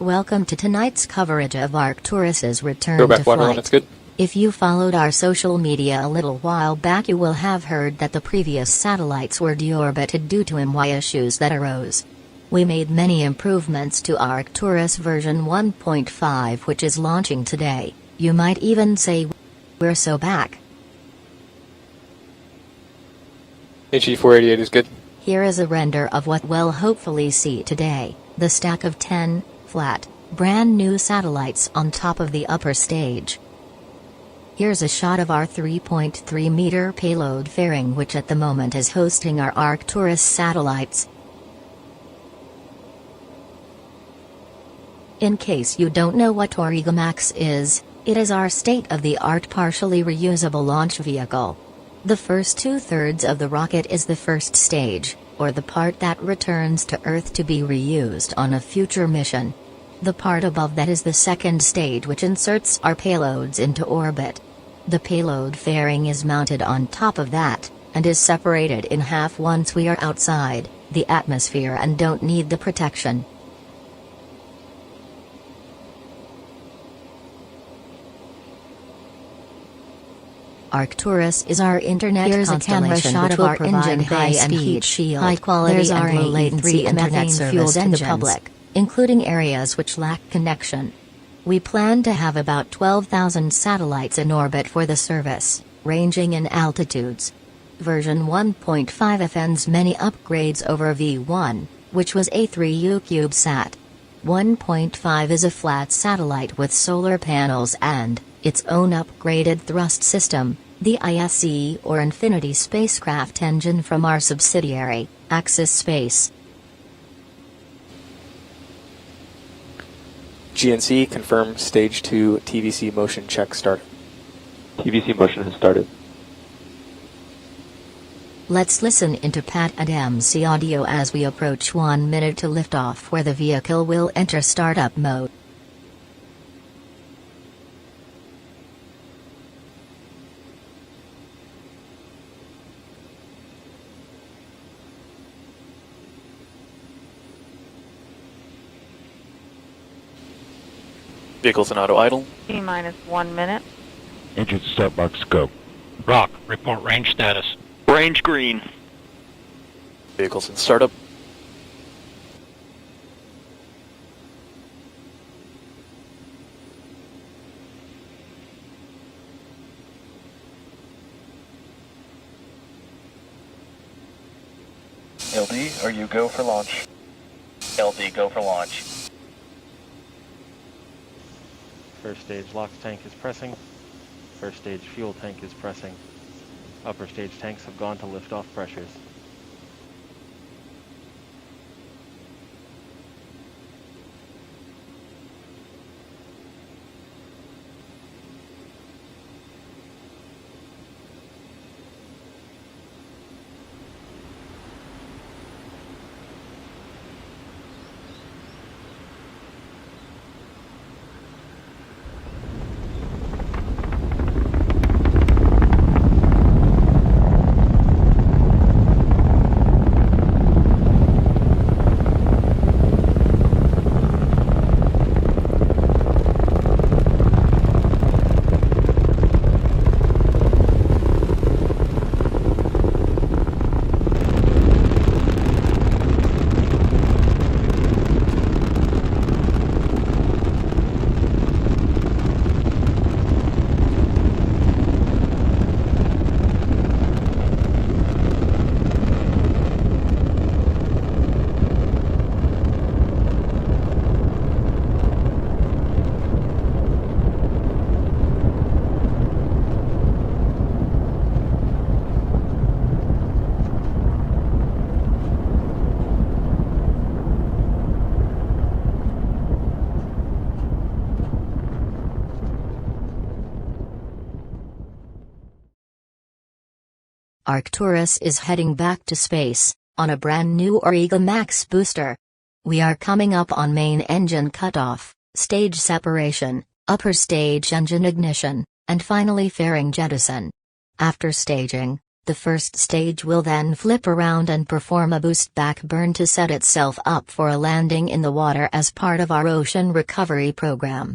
Welcome to tonight's coverage of Arcturus's return Go back to water flight. when it's good. If you followed our social media a little while back, you will have heard that the previous satellites were deorbited due to MY issues that arose. We made many improvements to Arcturus version 1.5, which is launching today. You might even say, we're so back. HE488 is good. Here is a render of what we'll hopefully see today, the stack of 10, flat, brand new satellites on top of the upper stage. Here's a shot of our 3.3-meter payload fairing, which at the moment is hosting our Arcturus satellites. In case you don't know what OaunchMax is, it is our state-of-the-art partially reusable launch vehicle. The first two-thirds of the rocket is the first stage, or the part that returns to Earth to be reused on a future mission. The part above that is the second stage, which inserts our payloads into orbit. The payload fairing is mounted on top of that, and is separated in half once we are outside the atmosphere and don't need the protection. Arcturus is our internet constellation. Here's a camera shot of our engine bay and heat shield. High quality and low latency internet service in the public, including areas which lack connection. We plan to have about 12,000 satellites in orbit for the service, ranging in altitudes. Version 1.5 offers many upgrades over V1, which was a 3U CubeSat. 1.5 is a flat satellite with solar panels and its own upgraded thrust system, the ISE or Infinity spacecraft engine from our subsidiary, Axis Space. GNC confirm stage 2 TVC motion check started. TVC motion has started. Let's listen into Pat and MC audio as we approach 1 minute to liftoff, where the vehicle will enter startup mode. Vehicles in auto idle. T-minus 1 minute. Engine start box go. Rock, report range status. Range green. Vehicles in startup. LD, are you go for launch? LD, go for launch. First stage LOX tank is pressing. First stage fuel tank is pressing. Upper stage tanks have gone to liftoff pressures. Arcturus is heading back to space, on a brand new OaunchMax booster. We are coming up on main engine cutoff, stage separation, upper stage engine ignition, and finally fairing jettison. After staging, The first stage will then flip around and perform a boost back burn to set itself up for a landing in the water as part of our ocean recovery program.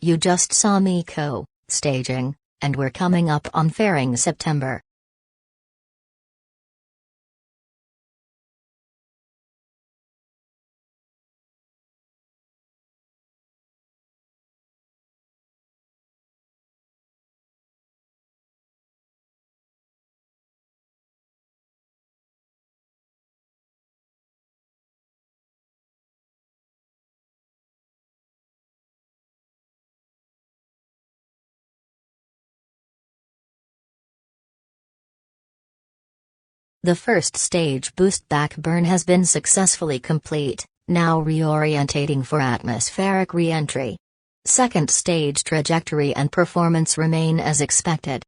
You just saw me staging, and we're coming up on fairing September. The first stage boost back burn has been successfully complete, now reorientating for atmospheric re-entry. Second stage trajectory and performance remain as expected.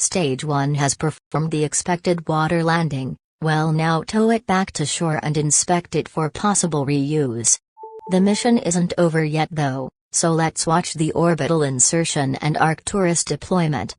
Stage 1 has performed the expected water landing, well now tow it back to shore and inspect it for possible reuse. The mission isn't over yet though, so let's watch the orbital insertion and Arcturus deployment.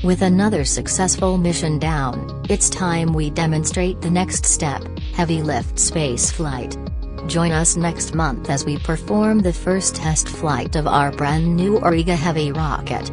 With another successful mission down, it's time we demonstrate the next step, heavy lift space flight. Join us next month as we perform the first test flight of our brand new Auriga Heavy rocket.